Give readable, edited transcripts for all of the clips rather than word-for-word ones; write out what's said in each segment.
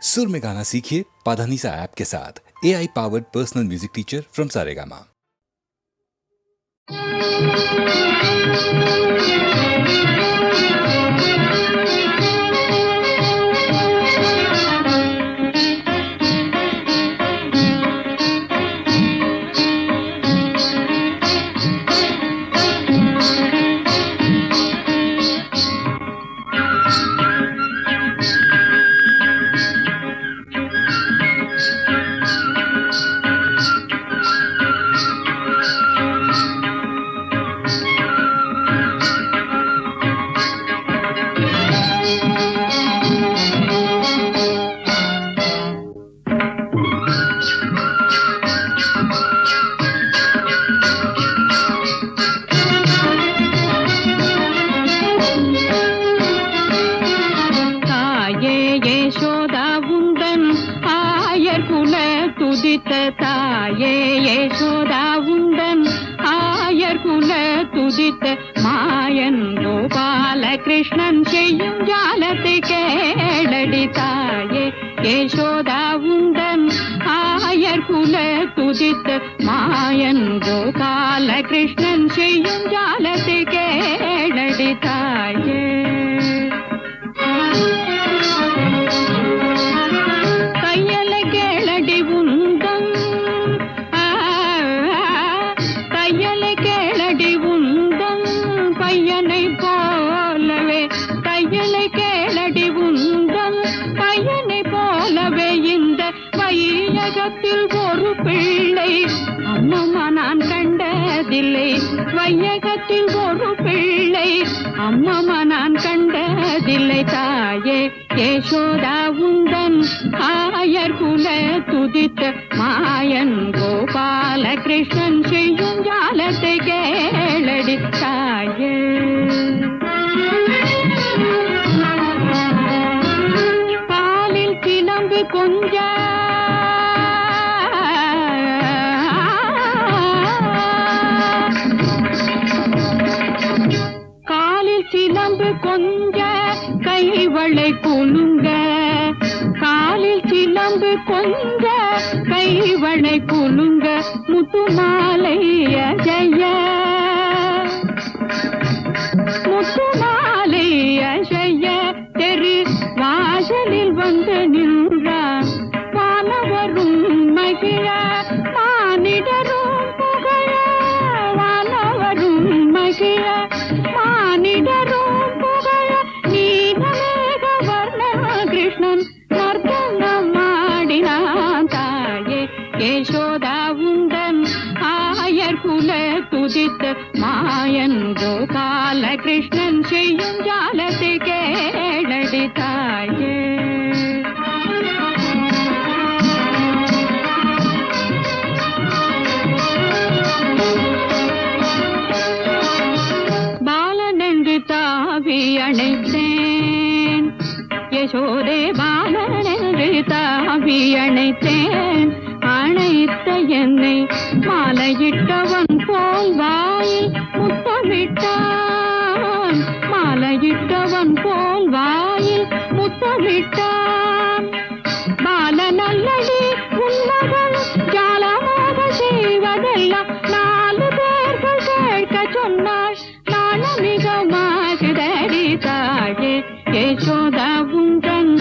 सुर में गाना सीखिए पाधानीसा ऐप के साथ। AI powered personal music teacher from Saregama. தாயே யசோதா உந்தன் ஆயர் குல துதித்த மாயன் கோபால கிருஷ்ணன் செய்யும் ஜாலத்தை கேளடி தாயே யசோதா உந்தன் ஆயர் குல துதித்த மாயன் கோபால கிருஷ்ணன் செய்யும் ஜாலத்தை கேளடி தாயே. ஒரு பிள்ளை அம்மம்மா நான் கண்டதில்லை, வையகத்தில் ஒரு பிள்ளை அம்மம்மா நான் கண்டதில்லை. தாயே யசோதா உந்தன் ஆயர் குல துதித்த மாயன் கோபால கிருஷ்ணன் செய்யும் ஜாலத்தை கேளடி தாயே. பாலில் கிளம்பு கொஞ்ச சிலம்பு கொஞ்ச கைவளை குலுங்க, காலில் சிலம்பு கொஞ்ச கைவளை குலுங்க, முத்துமாலை அஜய முத்துமாலை அஜய தெரு வாசலில் வந்து நின்றான். வானவரும் மகிழ மானிடரும் புகழ, வானவரும் மகிழ மானிடரும் புகழ, நீலமேக வர்ண கிருஷ்ணன் நர்த்தனம் ஆடினான். தாயே யசோதா உந்தன் ஆயர் குல துதித்த மாயன் கோபால கிருஷ்ணன் செய்யும் ஜாலத்தை கேளடி தாயே. தாவி அணைத்தேன் யசோதே பாலனென்று தாவி அணைத்தேன். அணைத்த என்னை மாலையிட்டவன் போல் வாயில் முத்தமிட்டான், மாலையிட்டவன் போல் வாயில் முத்தமிட்டான். பாலநல்லடி உன்மகள் ஜாலமாக செய்வதெல்லாம் நாலு பேர்கள் கேட்க சொன்னாள். நாணமிகமாகுதடி தாயே யசோதா உந்தன்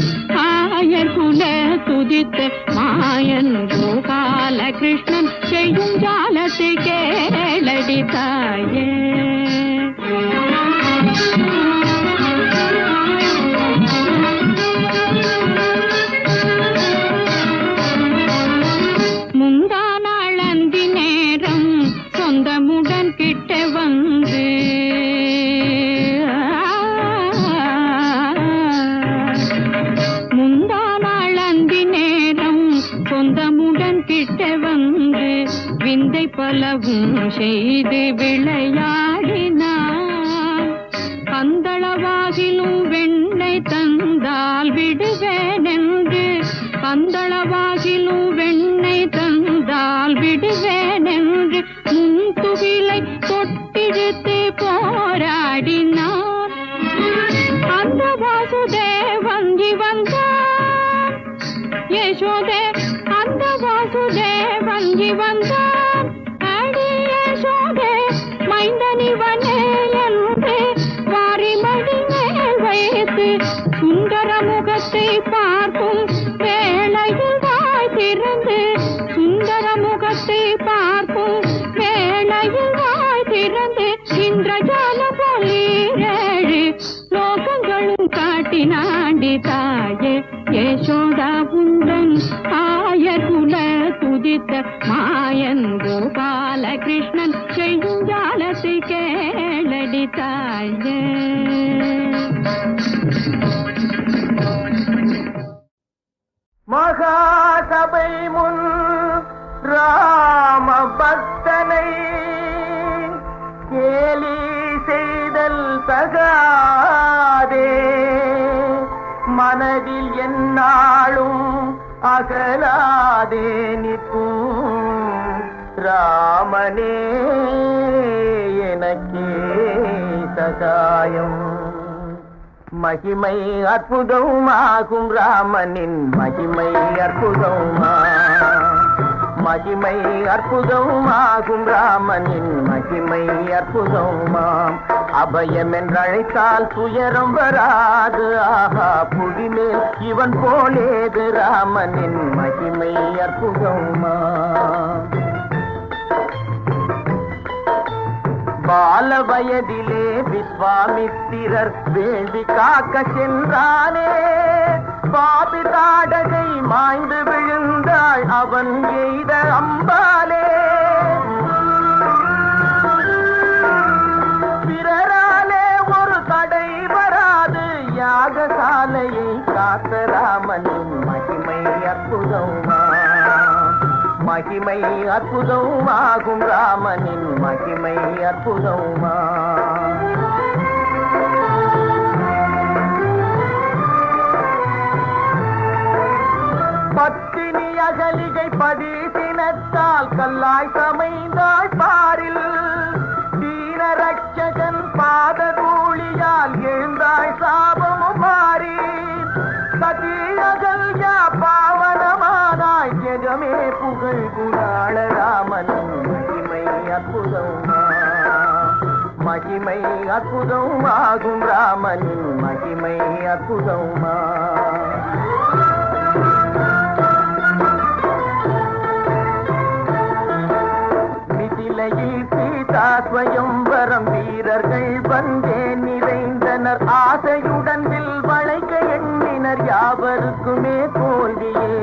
ஆயர் குல துதித்த மாயன் கோபால கிருஷ்ணன் செய்யும் ஜாலத்தை கேளடி தாயே. முந்தா நாள் அந்தி நேரம் சொந்தமுடன் கிட்ட வந்து சொந்தமுடன் கிட்ட வந்து விந்தை பலவும் செய்து விளையாடினான். பந்தளவாகிலும் வெண்ணை தந்தால் விடுவேன் என்று, பந்தளவாகிலும் வெண்ணை தந்தால் விடுவேன் என்று முன்துகிலை தொட்டிழுத்து போராடினான். அந்த வாசுதேவன் வந்தான், யசோதே அந்த வாசுதேவன் வந்தான். அடி யசோதே மைந்தனிவனே என்று வாரிமடி மேல் வைத்து சுந்தர முகத்தை பார்க்கும் வேளையில் வாய் திறந்து, சுந்தர முகத்தை பார்க்கும் வேளையில் வாய் திறந்து, இந்திரஜால போலீரேழு லோகங்களும் காட்டினாண்டி தாயே யசோதா உந்தன் ஆயர் குல துதித்த மாயன் கோபால கிருஷ்ணன் செய்யும் ஜாலத்தை கேளடி தாயே. மகாசபை முன் ராம பக்தனை கேலி செய்தல் தகாதே, மனதில் என்னாலும் அகலாதே நிற்கும் ராமனே எனக்கே சகாயம். மகிமை அற்புதமாகும் ராமனின் மகிமை அற்புதமா, மகிமை அற்புதமாகும் ராமனின் மகிமை அற்புதமாம். அபயம் என்றழைத்தால் துயரம் வராது, ஆஹா புவிமேல் இவன் போலேது ராமனின் மகிமை அற்புதமா. பால வயதிலே விஸ்வாமித்திரர் வேள்வி காக்க சென்றானே, பாபி தாடகை மாய்ந்து விழுந்தாள் அவன் எய்த அம்பாலே. பிறராலே ஒரு தடை வராது, யாகசாலையை காத்த ராமனின் மகிமை அற்புதமா, மகிமை அற்புதமாகும் ராமனின் மகிமை அற்புதமா. பத்தினி அகலிகை பதீசினத்தால் கல்லாய் சமைந்தாள் பாரில், தீன ரட்சகன் பாத தூளியால் எழுந்தாள் சாபமும் மாறி. சதி அகல்யா பாவனமானாய் ஜெகமே புகழ் குணாள ராமனின் மகிமை அற்புதமா, மகிமை அற்புதமாகும் ராமனின் மகிமை அற்புதமா. மிதிலையில் சீதா ஸ்வயம்வரம் வீரர்கள் வந்தே நிறைந்தனர், ஆசையுடன் வில் வளைக்க எண்ணினர் யாவருக்குமே தோல்வியே.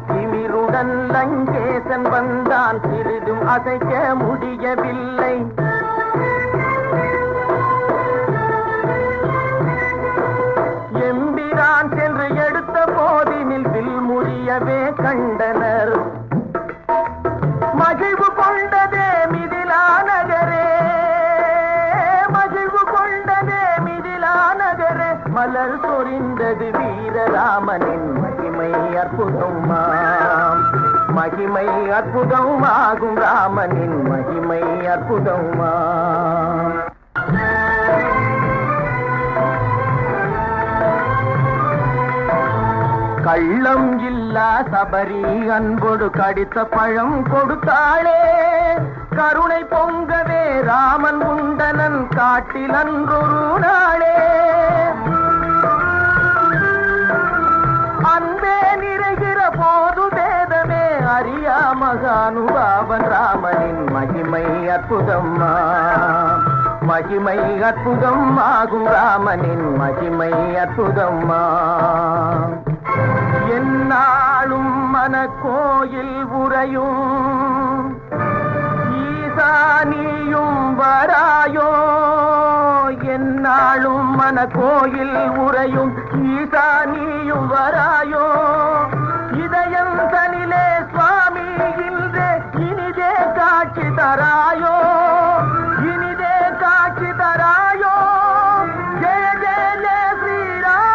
திமிருடன் லங்கேசன் வந்தான், சிறிதும் அசைக்க முடியவில்லை. எம்பிரான் சென்று எடுத்த போதினில் வில் முறியவே கண்டனர். மகிழ்வு கொண்டதே மிதிலா நகரே, மகிழ்வு கொண்டதே மிதிலா நகரே, மலர் சொரிந்தது வீரராமனின் மகிமை அற்புதமாம், மகிமை அற்புதமாகும் ராமனின் மகிமை அற்புதமா. கள்ளம் இல்லா சபரி அன்போடு கடித்த பழம் கொடுத்தாளே, கருணை பொங்கவே ராமன் உண்டனன் காட்டில் அன்றொரு நாளே. அன்பே நிறைகிற போது வேதமே அறியா மகானுபாவன் ராமனின் மகிமை அற்புதமா, மகிமை அற்புதம் ஆகும் ராமனின் மகிமை அற்புதமா. என்னாலும் மனக்கோயில் உறையும் ஈசானியும் வராயோ, என்னாலும் மனக்கோயில் உறையும் ஈசானியும் வராயோ. இதயம் தனிலே சுவாமி இன்றே இனிதே காட்சி தராயோ, இனிதே காட்சி தராயோ. ஜெய ஜெய ஜெய ஸ்ரீராம்.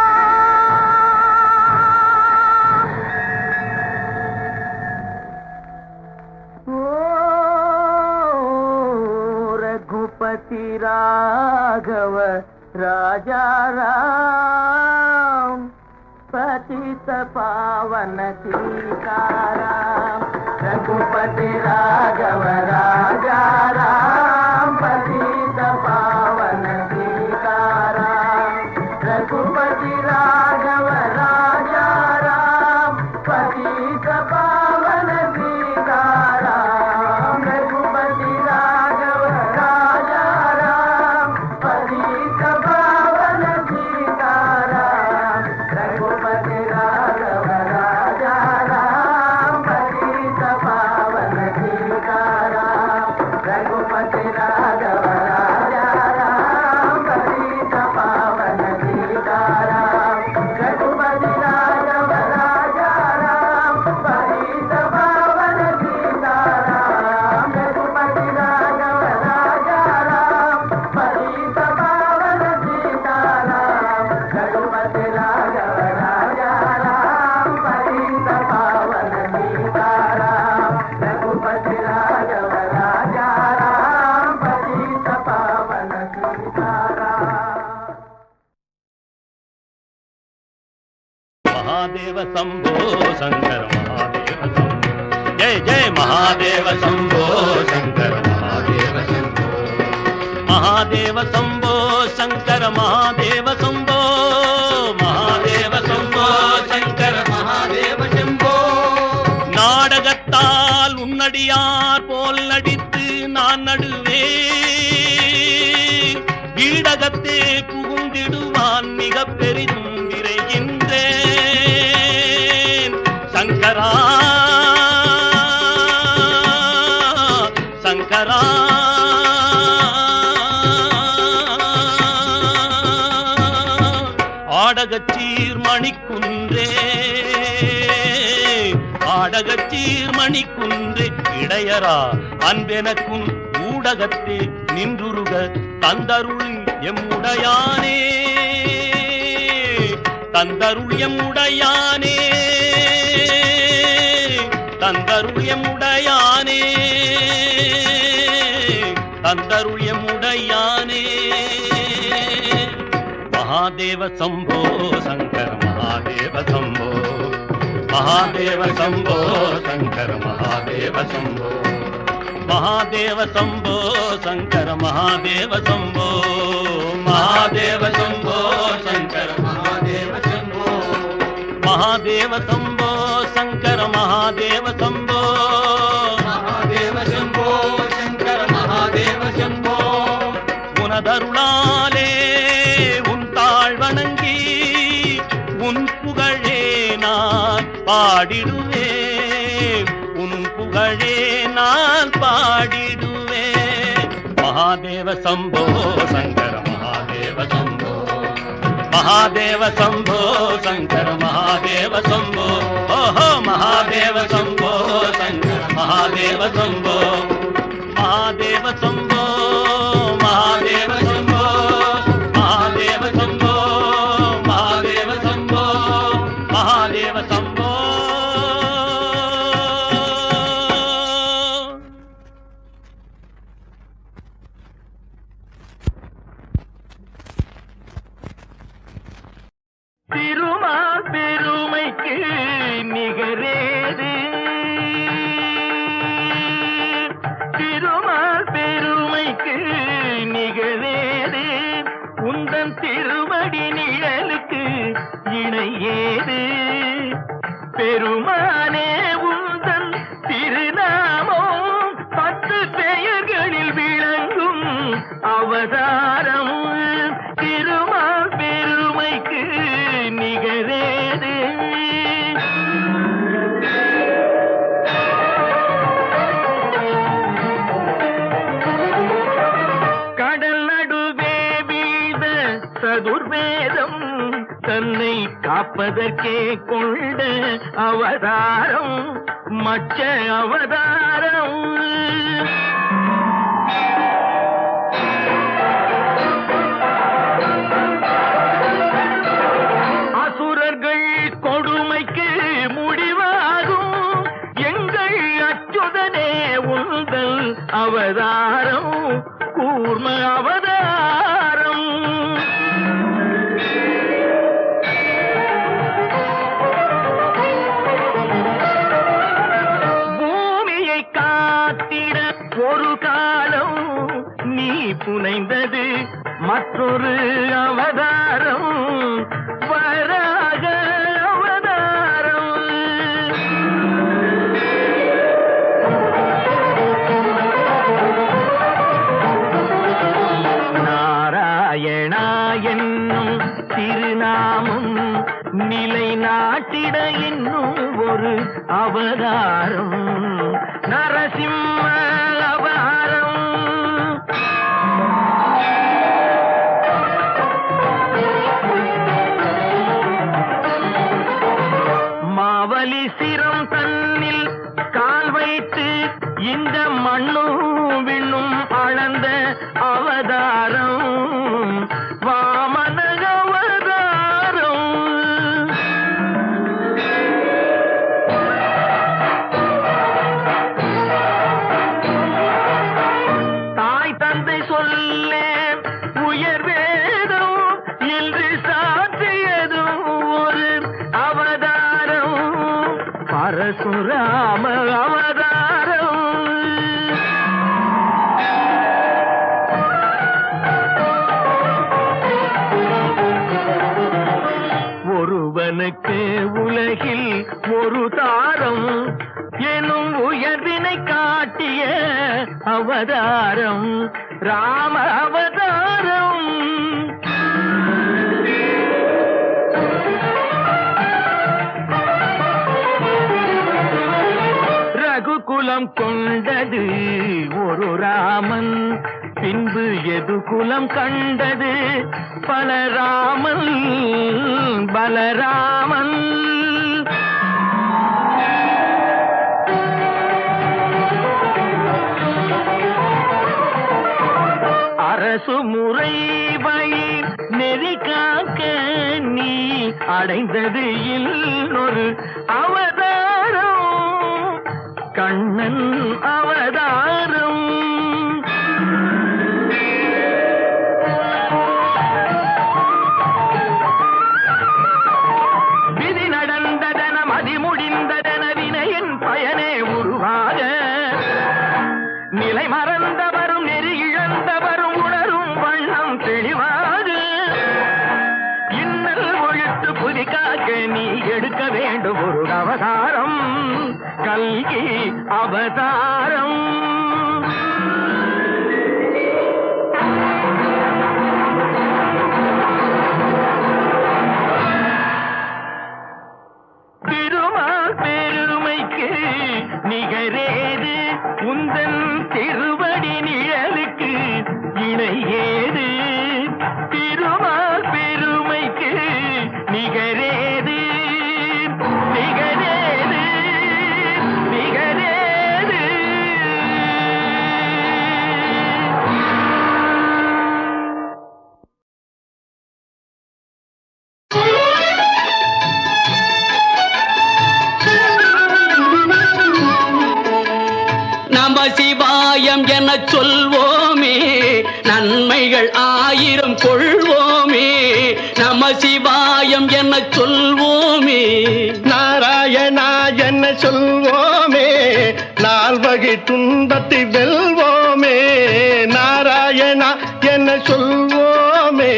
रघुपति राघव राजा राम पथ पतित पावन सीताराम रघुपति राघव राजा राम पतित पावन सीताराम रघुपति राघव राजा राम पतित पावन सीताराम रघुपति राघव राजा राम पतित पावन सीताराम रघुपति राघव राजा राम पतित पावन सीताराम रघुपति राघव राजा राम पतित पावन सीताराम रघुपति राघव राजा राम पतित पावन सीताराम रघुपति राघव राजा राम पतित पावन सीताराम रघुपति राघव राजा राम पतित पावन सीताराम रघुपति राघव राजा राम पतित पावन सीताराम महादेव शंभो शंकर महादेव शंभो जय जय महादेव शंभो शंकर महादेव शंभो महादेव शंभो शंकर महादेव शंभो महादेव शंभो शंकर महादेव शंभो நாடகத்தால் உன்னடியார் போல் நடித்து நான் நடுவே வீடகத்தே புகுந்திடுவான் மிக பெரிதும் விரைகின்றேன் சங்கரா சங்கரா ஆடகச்சீர் மணிக்குன்றே ஆடகச்சீர் மணிக்குன்றே இடையரா அன்பெனக்கும் ஊடகத்தே நின்றுருக தந்தருள் எம்முடையானே தந்தருள் எம்முடையானே தந்தருள் எம்முடையானே தந்தருள் எம்முடையானே महादेव शंभो शंकर महादेव शंभो महादेव शंभो शंकर महादेव शंभो महादेव शंभो शंकर महादेव शंभो महादेव शंभो शंकर महादेव शंभो महादेव शंभो शंकर महादेव शंभो महादेव शंभो शंकर महादेव शंभो உனதருளாலே உன் தாழ் வணங்கி உன் புகழே நான் பாடிடுவேன் உன் புகழே நான் பாடிடுவேன் महादेव शंभो शंकर महादेव शंभो महादेव शंभो शंकर महादेव शंभो ओहो महादेव शंभो शंकर महादेव शंभो महादेव शंभो महादेव शंभो महादेव शंभो महादेव शंभो महादेव शंभो திருமால் பெருமைக்கு நிகரேது திருமால் பெருமைக்கு நிகழேது உந்தன் திருவடி நிழலுக்கு இணையேது பெருமானே உந்தன் திருநாமம் 10 பெயர்களில் விளங்கும் அவதாரம் திருமால் பெருமைக்கு நிகழேது கடல் நடுவே வீழ்ந்த சதுர்வேதம் தன்னை காப்பதற்கே கொண்ட அவதாரம் மச்ச அவதாரம் அசுரர்கள் கொடுமைக்கு முடிவாகும் எங்கள் அச்சுதனே உந்தல் அவதாரம் கூர்ம அவதாரம் புனைந்தது மற்றொரு அவதாரம், வராக அவதாரம். நாராயணா என்னும் திருநாமம் நிலைநாட்டிட இன்னும் ஒரு அவதாரம், நரசிம்ம அவதாரம். மாவலி சிரம் தன்னில் கால் வைத்து இந்த மண்ணும் விண்ணும் அளந்த அவதாரம், வாமன அவதாரம். தாய் தந்தை சொல்ல உயர் வேதம் என்று சாற்றியதும் ஒரு அவதாரம், பரசுராம அவதாரம். ஒருவனுக்கு உலகில் ஒரு தாரம் எனும் உயர்வினை காட்டிய அவதாரம், ராம அவதாரம். ரகுகுலம் கொண்டது ஒரு ராமன், பின்பு எது குலம் கண்டது பலராமன், பலராமன். அரசு முறை வயிர் நெறி காக்க நீ அடைந்தது இன்னொரு அவதாரம், கண்ணன் அவதாரம். விதி நடந்ததன மதி முடிந்ததன வினையின் பயனே உருவாக, நிலை மறந்தவரும் நெறி இழந்தவரும் உணரும் வண்ணம் தெளிவாக, இன்னல் ஒழித்து புதி காக்க நீ எடுக்க வேண்டும் ஒரு அவதாரம், கல்கி அவதாரம். திருமால் பெருமைக்கு நிகரேது, உந்தன் திருவடி நிழலுக்கு இணையேது. திருமால் பெருமைக்கு நிகரேது, நிகரேது, நிகரேது. நம சிவாயம் என சொல்வோமே, நன்மைகள் ஆயிரம் கொள்வோமே. நம சிவாயம் என சொல்வோமே, நாராயணா என்ன சொல்வோமே, நால்வகை துன்பத்தை வெல்வோமே. நாராயணா என்ன சொல்வோமே.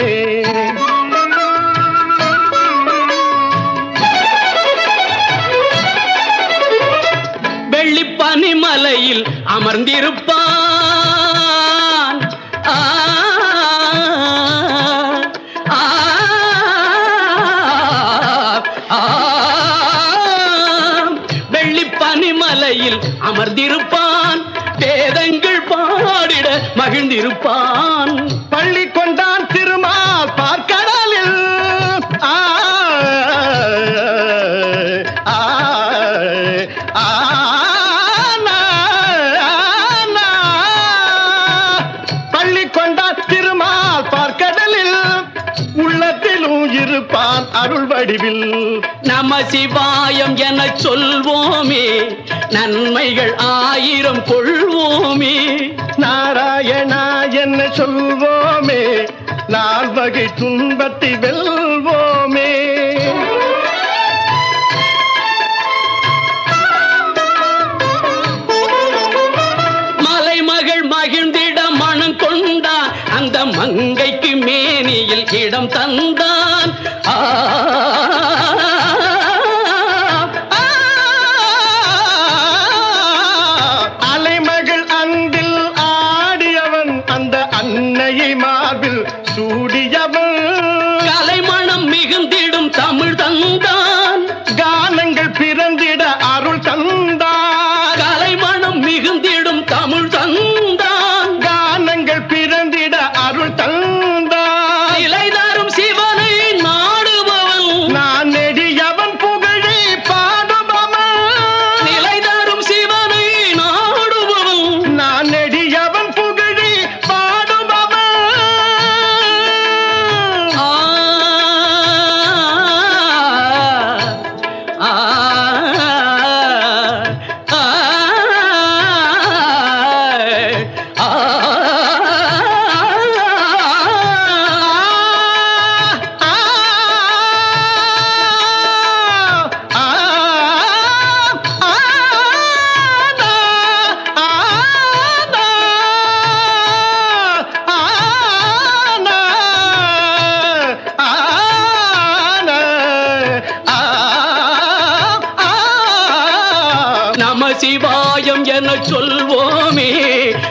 வெள்ளிப்பனிமலையில் அமர்ந்திருப்பான், வெள்ளிப்பனிமலையில் அமர்ந்திருப்பான், வேதங்கள் பாடிட மகிழ்ந்திருப்பான். பள்ளி கொண்டான் திருமால் பார்க்கடலில், பள்ளி கொண்டான் திருமால் பார்க்கடலில், உள்ளத்திலும் இருப்பான் அருள் வடிவில். நம சிவாயம் என சொல்வோமே, நன்மைகள் ஆயிரம் கொள்வோமே. நாராயணா என்ன சொல்வோமே, நால்வகை துன்பத்தை வெல்வோமே. மலைமகள் மகிழ்ந்திட மனம் கொண்டான், இடம் தந்தான். அலைமகள் அன்பில் ஆடியவன் அந்த அன்னையை மார்பில் சூடியவன். கலைமணம் மிகுந்திடும் தமிழ் தந்தான். கானங்கள் பிறந்திட அருள் தந்தான். கலைமணம் மிகுந்திடும் தமிழ் தந்தான். கானங்கள் பிறந்திட அருள் தந்தான். நிலை தரும் சிவனை நாடுபவன். நான் நெடியவன் புகழை பாடுபவன். நிலை தரும் சிவனை நாடுபவன். நான் நெடியவன் புகழை பாடுபவன். ஆ ஆ நம சிவாயம் என சொல்வோமே,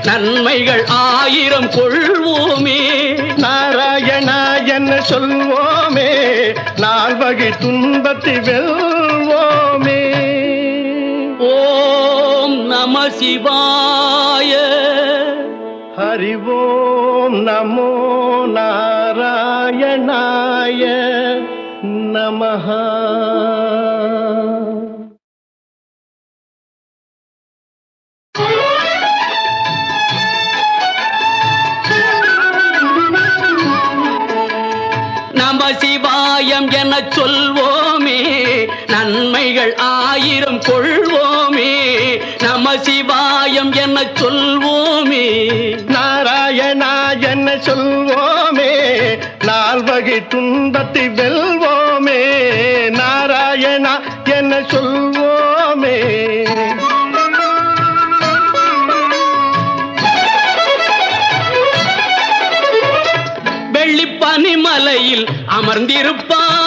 நன்மைகள் 1000 கொள்வோமே. நாராயணா என்ன சொல்வோமே, நால்வகை துன்பத்தை வெல்வோமே. ஓம் நம சிவாய. ஹரி ஓம் நமோ நாராயணாய நமஹ. நம சிவாயம் என சொல்வோமே, நன்மைகள் 1000 கொள்வோமே. நம சிவாயம் என சொல்வோமே. நாராயணா என்ன சொல்வோமே, நால்வகை துன்பத்தை வெல்வோமே. நாராயணா என்ன சொல்வோமே. வெள்ளிப்பனிமலையில் அமர்ந்திருப்பான்.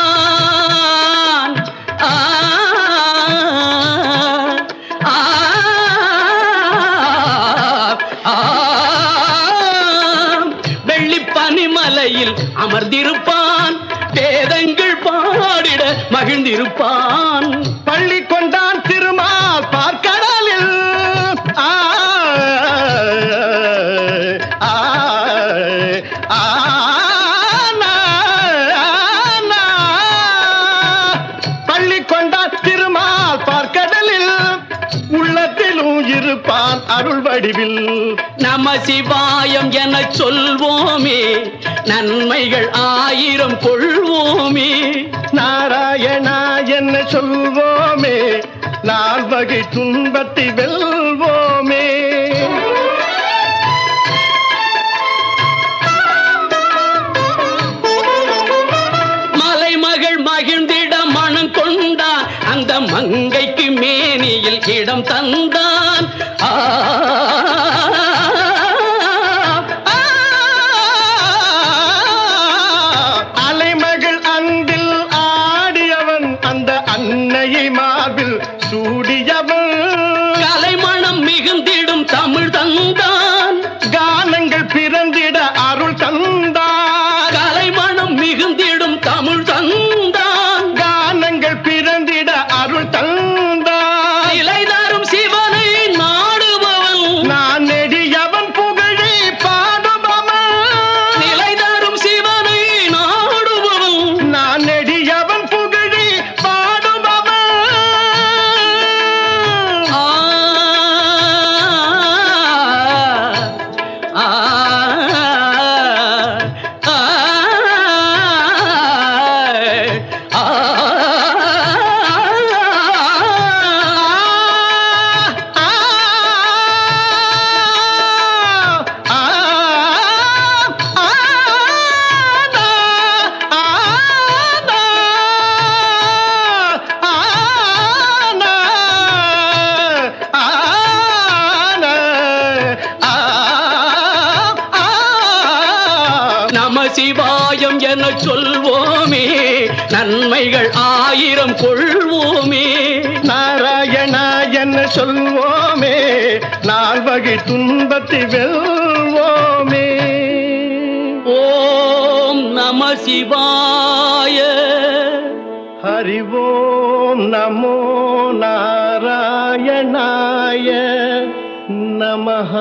வெள்ளிப்பனிமலையில் அமர்ந்திருப்பான். வேதங்கள் பாடிட மகிழ்ந்திருப்பான். பள்ளி கொண்டான் திருமால் பார்க்கடலில். பள்ளி கொண்டான் திருமால் பார்க்கடலில். உள்ளத்திலும் இருப்பான் அருள் வடிவில். நம சிவாயம் என சொல்வோமே, நன்மைகள் 1000 கொள்வோமே. நாராயணா என்ன சொல்வோமே, நால்வகை துன்பத்தை வெல்வோமே. மலைமகள் மகிழ்ந்திட மனம் கொண்டான். அந்த மங்கைக்கு மேனியில் இடம் தந்தான். அலைமகள் அன்பில் ஆடியவன் அந்த அன்னையை மார்பில் சூடியவன். கலைமணம் மிகுந்திடும் தமிழ் தந்தான். கானங்கள் பிறந்திட அருள் தந்தான். கலைமணம் மிகுந்திடும் தமிழ் தந்தான். கானங்கள் பிறந்திட அருள் தந்தான். நிலை தரும் சிவனை நாடுபவன். நான் என சொல்வோமே, நன்மைகள் 1000 கொள்வோமே. நாராயணா என்ன சொல்வோமே, 4 வகை துன்பத்தை வெல்வோமே. ஓம் நம சிவாய. ஹரி ஓம் நமோ நாராயணாய நமஹ.